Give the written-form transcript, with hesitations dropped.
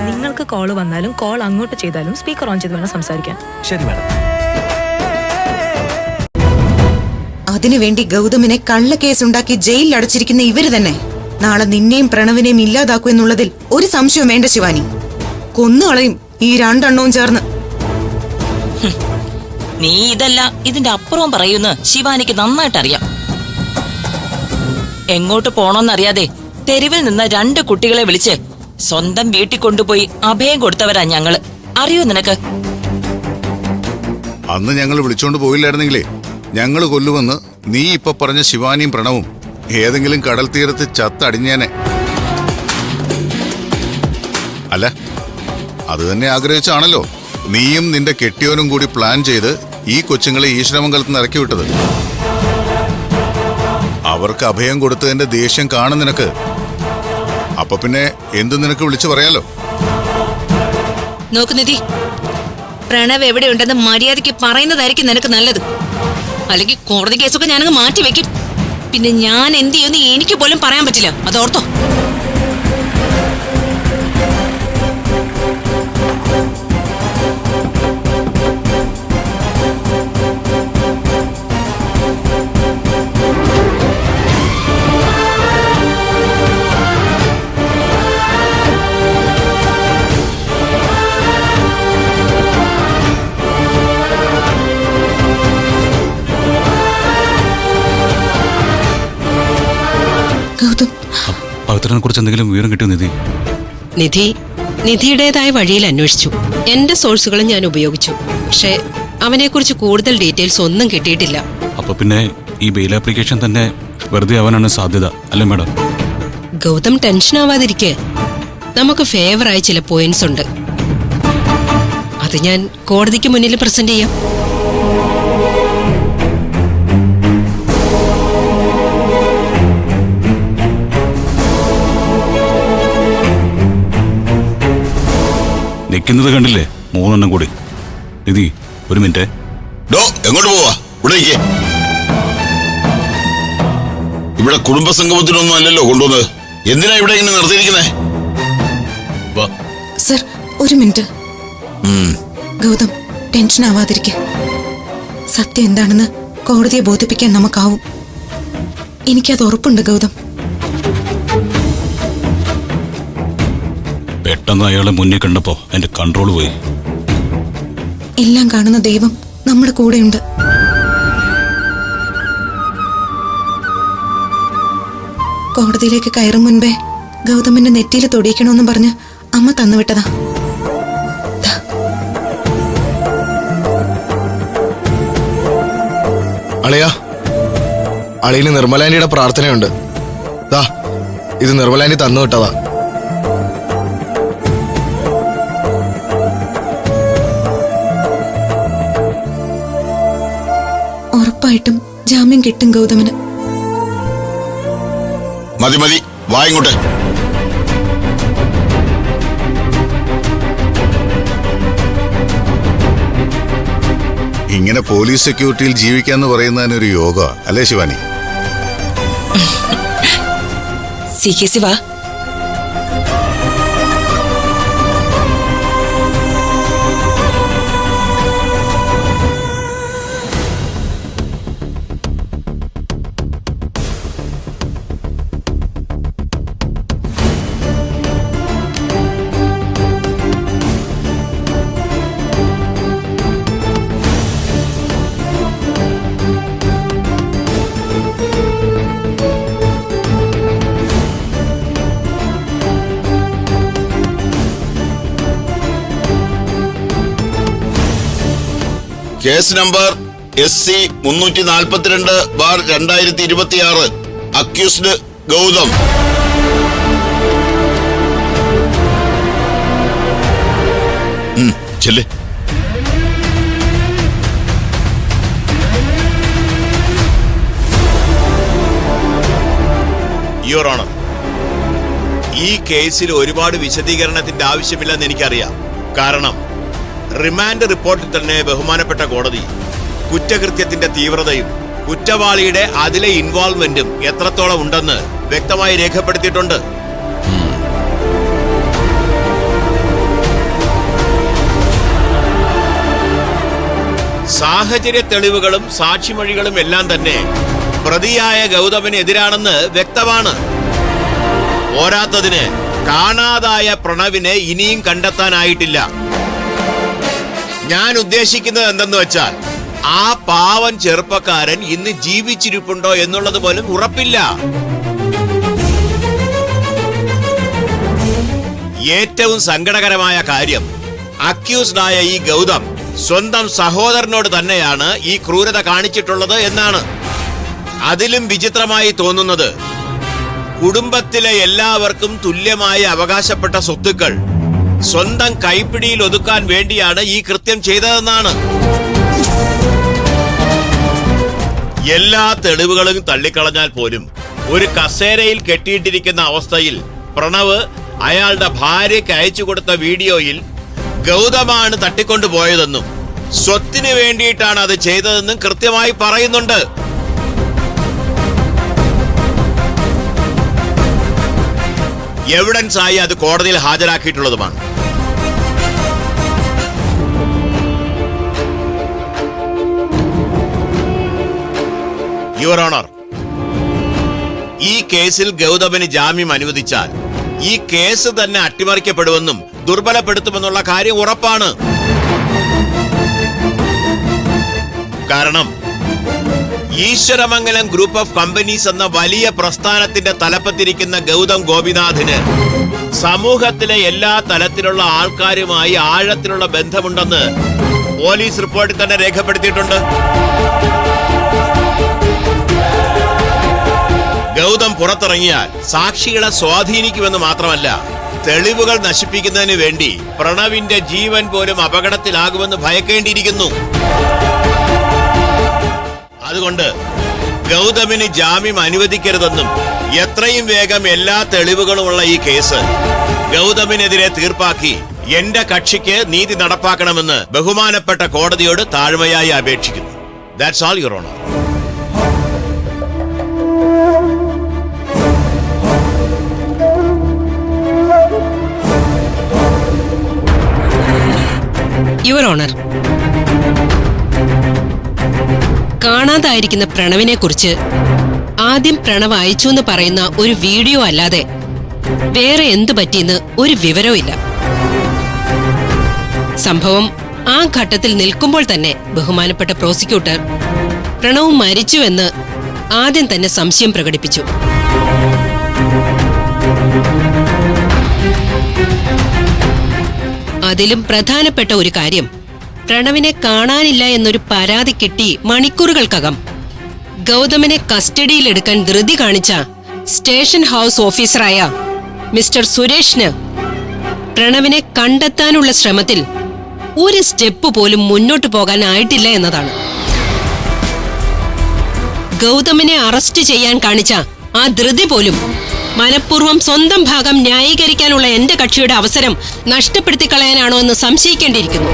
നിങ്ങൾക്ക് കോള് വന്നാലും കോൾ അങ്ങോട്ട് ചെയ്താലും സ്പീക്കർ ഓൺ ചെയ്ത് വേണം സംസാരിക്കാൻ. ശരി മാഡം. അതിനുവേണ്ടി ഗൗതമിനെ കള്ളക്കേസുണ്ടാക്കി ജയിലിൽ അടച്ചിരിക്കുന്ന ഇവര് തന്നെ നാളെ നിന്നെയും പ്രണവിനെയും ഇല്ലാതാക്കൂ എന്നുള്ളതിൽ ഒരു സംശയം വേണ്ട ശിവാനി. കൊന്നുകളയും ഈ രണ്ടെണ്ണവും ചേർന്ന്. നീ ഇതല്ല ഇതിന്റെ അപ്പുറവും പറയുന്ന ശിവാനിക്ക് നന്നായിട്ട് അറിയാം. എങ്ങോട്ട് പോണോന്നറിയാതെ തെരുവിൽ നിന്ന് 2 കുട്ടികളെ വിളിച്ച് സ്വന്തം വീട്ടിൽ കൊണ്ടുപോയി അഭയം കൊടുത്തവരാ ഞങ്ങള്. അറിയോ നിനക്ക്? അന്ന് ഞങ്ങൾ വിളിച്ചോണ്ട് പോയില്ലായിരുന്നെങ്കിലേ ഞങ്ങള് കൊല്ലുമെന്ന് നീ ഇപ്പൊ പറഞ്ഞ ശിവാനിയും പ്രണവും ഏതെങ്കിലും കടൽ തീരത്ത് ചത്തടിഞ്ഞേനെ. അല്ല, അത് തന്നെ ആഗ്രഹിച്ചാണല്ലോ നീയും നിന്റെ കെട്ടിയോനും കൂടി പ്ലാൻ ചെയ്ത് ഈ കൊച്ചുങ്ങളെ ഈശ്വരമംഗലത്ത് നിന്ന് ഇറക്കി വിട്ടത്. അവർക്ക് അഭയം കൊടുത്തതിന്റെ ദേഷ്യം കാണും നിനക്ക്. അപ്പൊ പിന്നെ എന്ത് നിനക്ക് വിളിച്ചു പറയാലോ. നോക്ക് നിധി, പ്രണവ് എവിടെയുണ്ടെന്ന് മര്യാദയ്ക്ക് പറയുന്നതായിരിക്കും നിനക്ക് നല്ലത്. അല്ലെങ്കിൽ കോടതി കേസൊക്കെ ഞാനങ്ങ് മാറ്റി വെക്കും. പിന്നെ ഞാൻ എന്ത് ചെയ്യുമെന്ന് എനിക്ക് പോലും പറയാൻ പറ്റില്ല, അതോർത്തോ. പവിത്രനെ കുറിച്ച് എന്തെങ്കിലും വിവരം കിട്ടിയോ നിധി? നിധിയുടേതായ വഴിയിൽ അന്വേഷിച്ചു. എന്റെ സോഴ്സുകളും ഞാൻ ഉപയോഗിച്ചു. പക്ഷെ അവനെക്കുറിച്ച് കൂടുതൽ ഡീറ്റെയിൽസ് ഒന്നും കിട്ടിയിട്ടില്ല. അപ്പൊ പിന്നെ ഈ ബെയിൽ ആപ്ലിക്കേഷൻ തന്നെ വെറുതെ ആവാനാണ് സാധ്യത, അല്ലേ മാഡം? ഗൗതം ടെൻഷൻ ആവാതിരിക്കെ. നമുക്ക് ഫേവറായ ചില പോയിന്റ്സ് ഉണ്ട്. അത് ഞാൻ കോടതിക്ക് മുന്നിൽ പ്രസന്റ് ചെയ്യാം. നിൽക്കുന്നത് കണ്ടില്ലേ 3 എണ്ണം കൂടി. നിധി, ഒരു മിനിറ്റ്. എങ്ങോട്ട് പോവാ? ഇവിടെ കുടുംബസംഗമത്തിനൊന്നും അല്ലല്ലോ കൊണ്ടുവന്നത്. എന്തിനാ ഇവിടെ ഇങ്ങനെ നിർത്തിയിരിക്കുന്നേ? സർ, ഒരു മിനിറ്റ്. ഗൗതം ടെൻഷൻ ആവാതിരിക്കെ. സത്യം എന്താണെന്ന് കോടതിയെ ബോധിപ്പിക്കാൻ നമുക്കാവും. എനിക്കത് ഉറപ്പുണ്ട് ഗൗതം. പെട്ടെന്ന് അയാളെ മുന്നിൽ കണ്ടപ്പോ എന്റെ കൺട്രോൾ പോയി. എല്ലാം കാണുന്ന ദൈവം നമ്മുടെ കൂടെയുണ്ട്. കോടതിയിലേക്ക് കയറും മുൻപേ ഗൗതമിന്റെ നെറ്റിയിൽ തൊടിയിക്കണമെന്നും പറഞ്ഞ് അമ്മ തന്നുവിട്ടതാ. അളിയാ, അളിയിന് നിർമ്മലാന്റിയുടെ പ്രാർത്ഥനയുണ്ട്. ഇത് നിർമ്മലാന്റി തന്നുവിട്ടതാ. ഉറപ്പായിട്ടും ജാമ്യം കിട്ടും ഗൗതമിന്. മതി മതി, വാ ഇങ്ങോട്ട്. ഇങ്ങനെ പോലീസ് സെക്യൂരിറ്റിയിൽ ജീവിക്കാന്ന് പറയുന്നതിനൊരു യോഗ അല്ലേ ശിവാനി? വാ. Case number SC 342/2026. Accused Gautham. ചെല്ല്. യുവർ ഓണർ, ഈ കേസിൽ ഒരുപാട് വിശദീകരണത്തിന്റെ ആവശ്യമില്ലെന്ന് എനിക്കറിയാം. കാരണം റിമാൻഡ് റിപ്പോർട്ടിൽ തന്നെ ബഹുമാനപ്പെട്ട കോടതി കുറ്റകൃത്യത്തിന്റെ തീവ്രതയും കുറ്റവാളിയുടെ അതിലെ ഇൻവോൾവ്മെന്റും എത്രത്തോളം ഉണ്ടെന്ന് വ്യക്തമായി രേഖപ്പെടുത്തിയിട്ടുണ്ട്. സാഹചര്യ തെളിവുകളും സാക്ഷിമൊഴികളും എല്ലാം തന്നെ പ്രതിയായ ഗൗതമിനെതിരാണെന്ന് വ്യക്തമാണ്. പോരാത്തതിന് കാണാതായ പ്രണവിനെ ഇനിയും കണ്ടെത്താനായിട്ടില്ല. ഞാൻ ഉദ്ദേശിക്കുന്നത് എന്തെന്ന് വെച്ചാൽ ആ പാവൻ ചെറുപ്പക്കാരൻ ഇന്ന് ജീവിച്ചിരിപ്പുണ്ടോ എന്നുള്ളത് പോലും ഉറപ്പില്ല. ഏറ്റവും സങ്കടകരമായ കാര്യം, അക്യൂസ്ഡായ ഈ ഗൗതം സ്വന്തം സഹോദരനോട് തന്നെയാണ് ഈ ക്രൂരത കാണിച്ചിട്ടുള്ളത് എന്നാണ്. അതിലും വിചിത്രമായി തോന്നുന്നത്, കുടുംബത്തിലെ എല്ലാവർക്കും തുല്യമായി അവകാശപ്പെട്ട സ്വത്തുക്കൾ സ്വന്തം കൈപ്പിടിയിൽ ഒതുക്കാൻ വേണ്ടിയാണ് ഈ കൃത്യം ചെയ്തതെന്നാണ്. എല്ലാ തെളിവുകളും തള്ളിക്കളഞ്ഞാൽ പോലും ഒരു കസേരയിൽ കെട്ടിയിട്ടിരിക്കുന്ന അവസ്ഥയിൽ പ്രണവ് അയാളുടെ ഭാര്യയ്ക്ക് അയച്ചു കൊടുത്ത വീഡിയോയിൽ ഗൗതമാണ് തട്ടിക്കൊണ്ടുപോയതെന്നും സ്വത്തിന് വേണ്ടിയിട്ടാണ് അത് ചെയ്തതെന്നും കൃത്യമായി പറയുന്നുണ്ട്. എവിഡൻസ് ആയി അത് കോടതിയിൽ ഹാജരാക്കിയിട്ടുള്ളതുമാണ്. യുവർ ഓണർ, ഈ കേസിൽ ഗൗതമിന് ജാമ്യം അനുവദിച്ചാൽ ഈ കേസ് തന്നെ അട്ടിമറിക്കപ്പെടുമെന്നും ദുർബലപ്പെടുത്തുമെന്നുള്ള കാര്യം ഉറപ്പാണ്. കാരണം ഈശ്വരമംഗലം ഗ്രൂപ്പ് ഓഫ് കമ്പനീസ് എന്ന വലിയ പ്രസ്ഥാനത്തിന്റെ തലപ്പത്തിരിക്കുന്ന ഗൗതം ഗോപിനാഥിന് സമൂഹത്തിലെ എല്ലാ തലത്തിലുള്ള ആൾക്കാരുമായി ആഴത്തിലുള്ള ബന്ധമുണ്ടെന്ന് പോലീസ് റിപ്പോർട്ടിൽ തന്നെ രേഖപ്പെടുത്തിയിട്ടുണ്ട്. ഗൗതം പുറത്തിറങ്ങിയാൽ സാക്ഷികളെ സ്വാധീനിക്കുമെന്ന് മാത്രമല്ല, തെളിവുകൾ നശിപ്പിക്കുന്നതിന് വേണ്ടി പ്രണവിന്റെ ജീവൻ പോലും അപകടത്തിലാകുമെന്ന് ഭയക്കേണ്ടിയിരിക്കുന്നു. അതുകൊണ്ട് ഗൗതമിന് ജാമ്യം അനുവദിക്കരുതെന്നും എത്രയും വേഗം എല്ലാ തെളിവുകളുമുള്ള ഈ കേസ് ഗൗതമിനെതിരെ തീർപ്പാക്കി എന്റെ കക്ഷിക്ക് നീതി നടപ്പാക്കണമെന്ന് ബഹുമാനപ്പെട്ട കോടതിയോട് താഴ്മയായി അപേക്ഷിക്കുന്നു. That's all, your honour. Your honour, കാണാതായിരിക്കുന്ന പ്രണവിനെ കുറിച്ച് ആദ്യം പ്രണവ് അയച്ചു എന്ന് പറയുന്ന ഒരു വീഡിയോ അല്ലാതെ വേറെ എന്തു പറ്റിയെന്ന് ഒരു വിവരവും ഇല്ല. സംഭവം ആ ഘട്ടത്തിൽ നിൽക്കുമ്പോൾ തന്നെ ബഹുമാനപ്പെട്ട പ്രോസിക്യൂട്ടർ പ്രണവ് മരിച്ചുവെന്ന് ആദ്യം തന്നെ സംശയം പ്രകടിപ്പിച്ചു. അതിലും പ്രധാനപ്പെട്ട ഒരു കാര്യം, പ്രണവിനെ കാണാനില്ല എന്നൊരു പരാതി കിട്ടി മണിക്കൂറുകൾക്കകം ഗൗതമിനെ കസ്റ്റഡിയിലെടുക്കാൻ ധൃതി കാണിച്ച സ്റ്റേഷൻ ഹൗസ് ഓഫീസറായ മിസ്റ്റർ സുരേഷിന് പ്രണവിനെ കണ്ടെത്താനുള്ള ശ്രമത്തിൽ ഒരു സ്റ്റെപ്പ് പോലും മുന്നോട്ടു പോകാനായിട്ടില്ല എന്നതാണ്. ഗൗതമിനെ അറസ്റ്റ് ചെയ്യാൻ കാണിച്ച ആ ധൃതി പോലും മനഃപൂർവ്വം സ്വന്തം ഭാഗം ന്യായീകരിക്കാനുള്ള എന്റെ കക്ഷിയുടെ അവസരം നഷ്ടപ്പെടുത്തി കളയാനാണോ എന്ന് സംശയിക്കേണ്ടിയിരിക്കുന്നു.